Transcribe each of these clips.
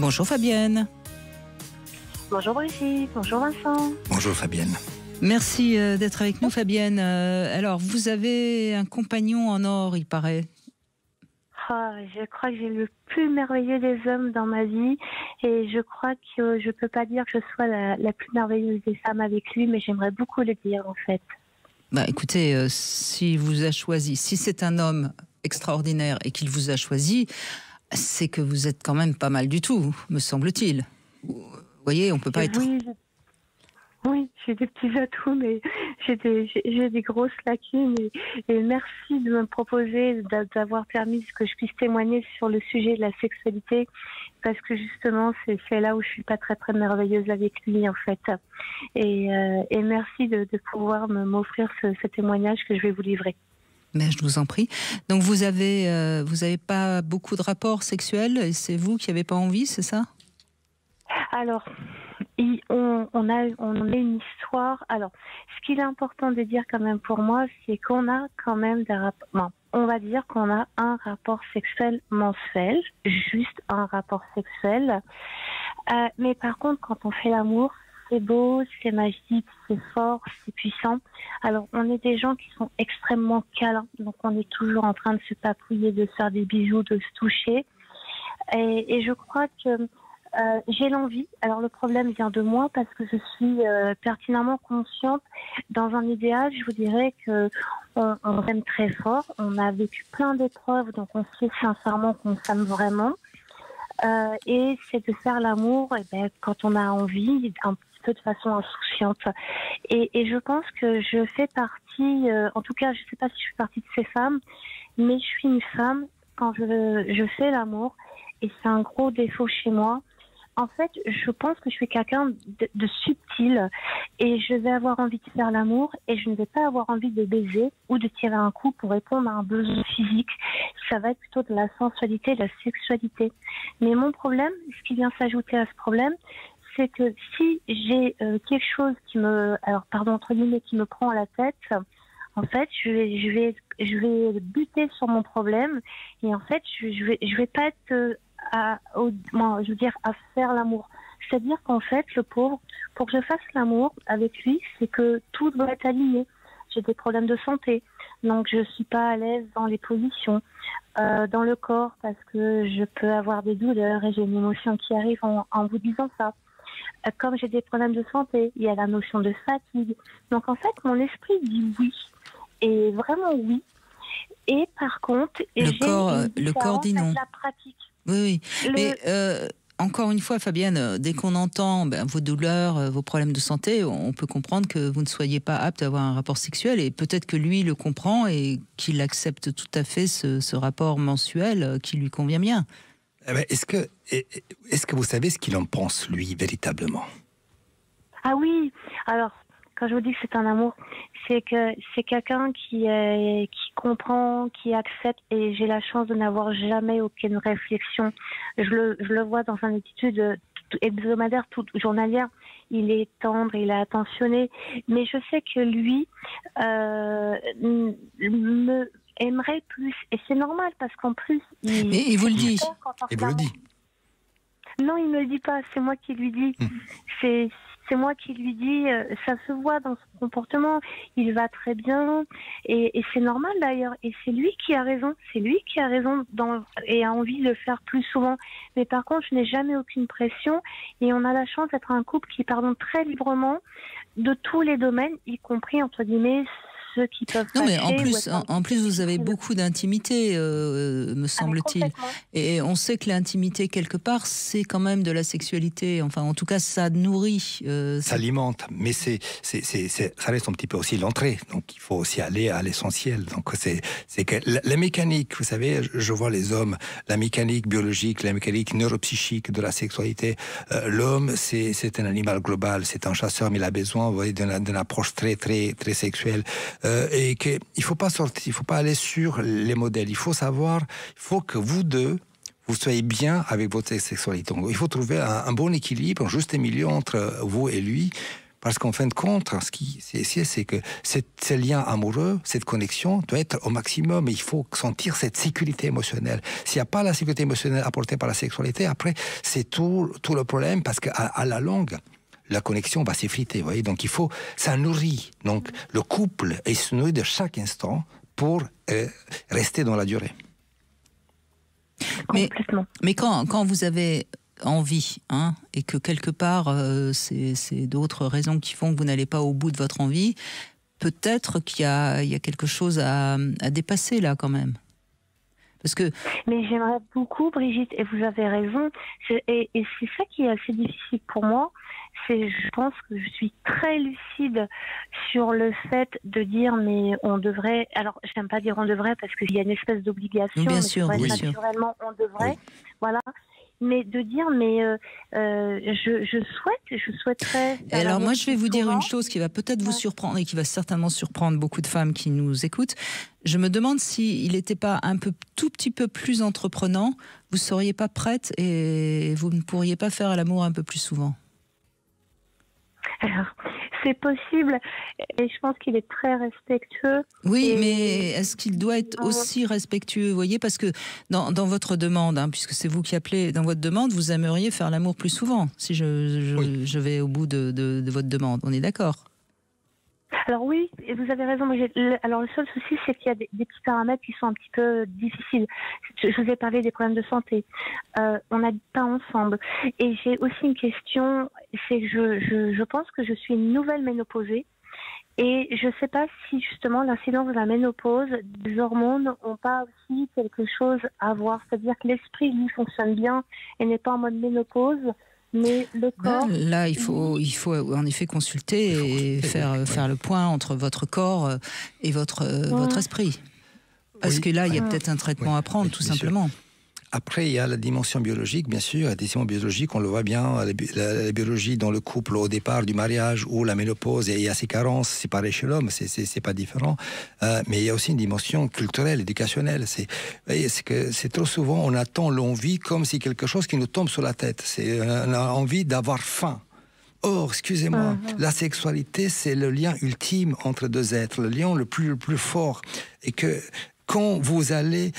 Bonjour Fabienne. Bonjour Brigitte, bonjour Vincent. Bonjour Fabienne. Merci d'être avec nous Fabienne. Alors, vous avez un compagnon en or, il paraît. Je crois que j'ai le plus merveilleux des hommes dans ma vie et je crois que je ne peux pas dire que je sois la plus merveilleuse des femmes avec lui, mais j'aimerais beaucoup le dire en fait. Bah, écoutez, si vous a choisi, si c'est un homme extraordinaire et qu'il vous a choisi, c'est que vous êtes quand même pas mal du tout, me semble-t-il. Vous voyez, on ne peut pas être... Oui, j'ai des petits atouts, mais j'ai des grosses lacunes. Et merci de me proposer, d'avoir permis que je puisse témoigner sur le sujet de la sexualité, parce que justement, c'est là où je suis pas très très merveilleuse avec lui en fait. Et merci de pouvoir m'offrir ce témoignage que je vais vous livrer. Mais je vous en prie. Donc vous avez pas beaucoup de rapports sexuels et c'est vous qui n'avez pas envie, c'est ça? Alors, on a une histoire. Alors, ce qu'il est important de dire quand même pour moi, c'est qu'on a quand même des rapports. Non, on va dire qu'on a un rapport sexuel mensuel, juste un rapport sexuel. Mais par contre, quand on fait l'amour, c'est beau, c'est magique, c'est fort, c'est puissant. Alors, on est des gens qui sont extrêmement câlins, donc on est toujours en train de se papouiller, de se faire des bisous, de se toucher. Et je crois que j'ai l'envie. Alors le problème vient de moi parce que je suis pertinemment consciente. Dans un idéal, je vous dirais que on s'aime très fort. On a vécu plein d'épreuves, donc on sait sincèrement qu'on s'aime vraiment. Et c'est de faire l'amour quand on a envie, un petit peu de façon insouciante. Et je pense que je fais partie, en tout cas je ne sais pas si je fais partie de ces femmes, mais je suis une femme quand je fais l'amour, et c'est un gros défaut chez moi. En fait, je pense que je suis quelqu'un de subtil et je vais avoir envie de faire l'amour et je ne vais pas avoir envie de baiser ou de tirer un coup pour répondre à un besoin physique. Ça va être plutôt de la sensualité, de la sexualité. Mais mon problème, ce qui vient s'ajouter à ce problème, c'est que si j'ai quelque chose qui me, alors pardon entre guillemets, qui me prend à la tête, en fait, je vais buter sur mon problème et en fait, je vais pas être à faire l'amour. C'est-à-dire qu'en fait, le pauvre, pour que je fasse l'amour avec lui, c'est que tout doit être aligné. J'ai des problèmes de santé, donc je suis pas à l'aise dans les positions, dans le corps, parce que je peux avoir des douleurs et j'ai une émotion qui arrive en vous disant ça. Comme j'ai des problèmes de santé, il y a la notion de fatigue. Donc en fait, mon esprit dit oui, et vraiment oui. Et par contre, le corps dit non. La pratique. Oui. Mais encore une fois, Fabienne, dès qu'on entend vos douleurs, vos problèmes de santé, on peut comprendre que vous ne soyez pas apte à avoir un rapport sexuel et peut-être que lui le comprend et qu'il accepte tout à fait ce rapport mensuel qui lui convient bien. Est-ce que vous savez ce qu'il en pense, lui, véritablement? Ah oui, alors, quand je vous dis que c'est un amour, c'est que c'est quelqu'un qui comprend, qui accepte, et j'ai la chance de n'avoir jamais aucune réflexion. Je le vois dans une attitude hebdomadaire, toute journalière. Il est tendre, il est attentionné, mais je sais que lui me aimerait plus, et c'est normal parce qu'en plus il vous le dit. Il vous le dit. Non, il me le dit pas, c'est moi qui lui dis. C'est moi qui lui dis, ça se voit dans son comportement, il va très bien, et c'est normal d'ailleurs, et c'est lui qui a raison, et a envie de le faire plus souvent. Mais par contre, je n'ai jamais aucune pression, et on a la chance d'être un couple qui pardonne très librement de tous les domaines, y compris, entre guillemets, ceux qui peuvent non, mais en plus, vous avez beaucoup d'intimité, me semble-t-il. Et on sait que l'intimité, quelque part, c'est quand même de la sexualité. Enfin, en tout cas, ça nourrit. Ça alimente, mais ça reste un petit peu aussi l'entrée. Donc, il faut aussi aller à l'essentiel. Donc, c'est que la mécanique, vous savez, je vois les hommes, la mécanique biologique, la mécanique neuropsychique de la sexualité. L'homme, c'est un animal global, c'est un chasseur, mais il a besoin, vous voyez, d'une approche très, très, très sexuelle. Et qu'il ne faut pas sortir, il faut pas aller sur les modèles. Il faut savoir, il faut que vous deux, vous soyez bien avec votre sexualité. Donc, il faut trouver un bon équilibre, un juste milieu entre vous et lui, Parce qu'en fin de compte, ce qui c'est que ce lien amoureux, cette connexion doit être au maximum. Il faut sentir cette sécurité émotionnelle. S'il n'y a pas la sécurité émotionnelle apportée par la sexualité, après, c'est tout le problème, parce qu'à la longue, la connexion va s'effriter, vous voyez. Donc ça nourrit. Donc le couple se nourrit de chaque instant pour rester dans la durée. Mais quand vous avez envie, hein, et que quelque part c'est d'autres raisons qui font que vous n'allez pas au bout de votre envie, peut-être qu'il y a quelque chose à dépasser là quand même. Parce que... Mais j'aimerais beaucoup, Brigitte, et vous avez raison, et c'est ça qui est assez difficile pour moi, je pense que je suis très lucide sur le fait de dire, mais on devrait, alors j'aime pas dire on devrait parce qu'il y a une espèce d'obligation, bien sûr, oui. Naturellement on devrait, oui. Voilà. Mais de dire, je souhaiterais... Alors moi, je vais vous dire une chose qui va peut-être vous surprendre et qui va certainement surprendre beaucoup de femmes qui nous écoutent. Je me demande s'il n'était pas tout petit peu plus entreprenant, vous ne seriez pas prête et vous ne pourriez pas faire l'amour un peu plus souvent. Alors, c'est possible, et je pense qu'il est très respectueux. Oui, mais est-ce qu'il doit être aussi respectueux, vous voyez, parce que dans votre demande, hein, puisque c'est vous qui appelez, dans votre demande, vous aimeriez faire l'amour plus souvent, si je vais au bout de votre demande, on est d'accord? Alors oui, et vous avez raison. Alors le seul souci, c'est qu'il y a des petits paramètres qui sont un petit peu difficiles. Je vous ai parlé des problèmes de santé. On n'habite pas ensemble. Et j'ai aussi une question, c'est que je pense que je suis une nouvelle ménopausée. Et je ne sais pas si justement l'incidence de la ménopause, des hormones, n'ont pas aussi quelque chose à voir. C'est-à-dire que l'esprit, lui, fonctionne bien et n'est pas en mode ménopause. Mais le corps... Là, il faut en effet consulter et faire le point entre votre corps et votre esprit. Parce que là, il y a peut-être un traitement à prendre, tout simplement. Après, il y a la dimension biologique, bien sûr. La dimension biologique, on le voit bien, la biologie dans le couple au départ du mariage ou la ménopause, et il y a ces carences, c'est pareil chez l'homme, c'est pas différent. Mais il y a aussi une dimension culturelle, éducationnelle. C'est trop souvent, on attend l'envie comme si quelque chose qui nous tombe sur la tête. On a envie d'avoir faim. Or, excusez-moi, la sexualité, c'est le lien ultime entre deux êtres, le lien le plus fort. Et que... Quand vous allez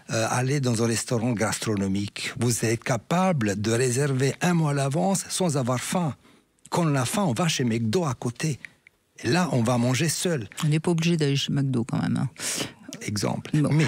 aller dans un restaurant gastronomique, vous êtes capable de réserver un mois à l'avance sans avoir faim. Quand on a faim, on va chez McDo à côté. Et là, on va manger seul. On n'est pas obligé d'aller chez McDo quand même. Hein. Exemple. Bon. Mais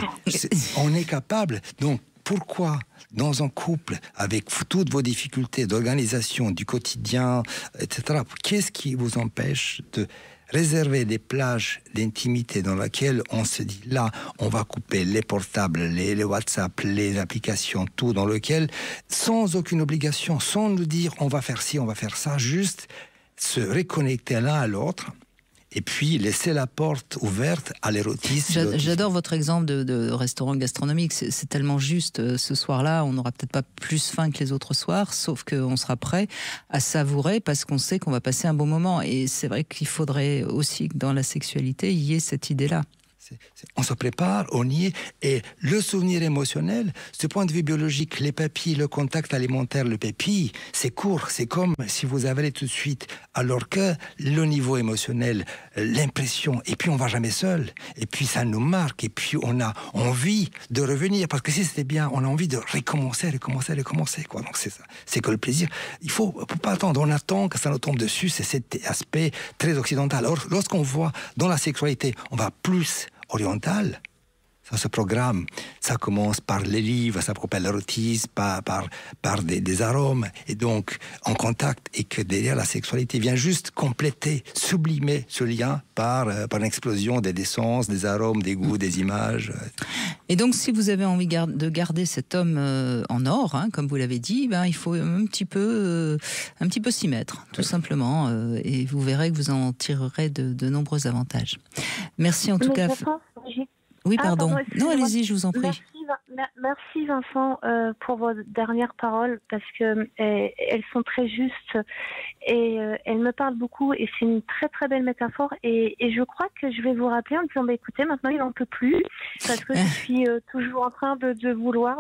on est capable. Donc, pourquoi, dans un couple, avec toutes vos difficultés d'organisation, du quotidien, etc., qu'est-ce qui vous empêche de réserver des plages d'intimité dans lesquelles on se dit, là, on va couper les portables, les WhatsApp, les applications, tout, dans lequel, sans aucune obligation, sans nous dire, on va faire ci, on va faire ça, juste se reconnecter l'un à l'autre, et puis laisser la porte ouverte à l'érotisme. J'adore votre exemple de restaurant gastronomique. C'est tellement juste. Ce soir-là, on n'aura peut-être pas plus faim que les autres soirs, sauf qu'on sera prêt à savourer parce qu'on sait qu'on va passer un bon moment. Et c'est vrai qu'il faudrait aussi que dans la sexualité, il y ait cette idée-là. On se prépare, on y est, et le souvenir émotionnel, ce point de vue biologique, les papilles, le contact alimentaire, le pépi, c'est court, c'est comme si vous avalez tout de suite, alors que le niveau émotionnel, l'impression, et puis on va jamais seul, et puis ça nous marque, et puis on a envie de revenir, parce que si c'était bien, on a envie de recommencer, quoi. Donc c'est ça, c'est que le plaisir, il faut pas attendre, on attend que ça nous tombe dessus, c'est cet aspect très occidental. Alors lorsqu'on voit dans la sexualité, on va plus oriental, ça se programme. Ça commence par les livres, ça s'appelle l'érotisme, par des arômes, et donc en contact, et que derrière la sexualité vient juste compléter, sublimer ce lien par une explosion des sens, des arômes, des goûts, des images. Et donc, si vous avez envie de garder cet homme en or, hein, comme vous l'avez dit, il faut un petit peu s'y mettre, tout simplement, et vous verrez que vous en tirerez de nombreux avantages. Merci en tout cas. Oui, pardon. Non, allez-y, je vous en prie. Merci Vincent pour vos dernières paroles parce que elles sont très justes et elles me parlent beaucoup et c'est une très très belle métaphore et je crois que je vais vous rappeler en me disant écoutez, maintenant il n'en peut plus parce que je suis toujours en train de vouloir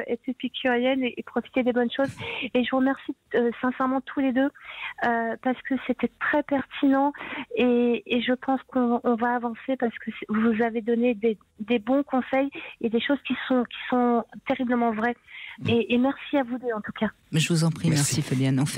être épicurienne et profiter des bonnes choses et je vous remercie sincèrement tous les deux parce que c'était très pertinent et je pense qu'on va avancer parce que vous avez donné des bons conseils et des choses qui sont terriblement vraies. Et merci à vous deux, en tout cas. Mais je vous en prie, merci Fabienne.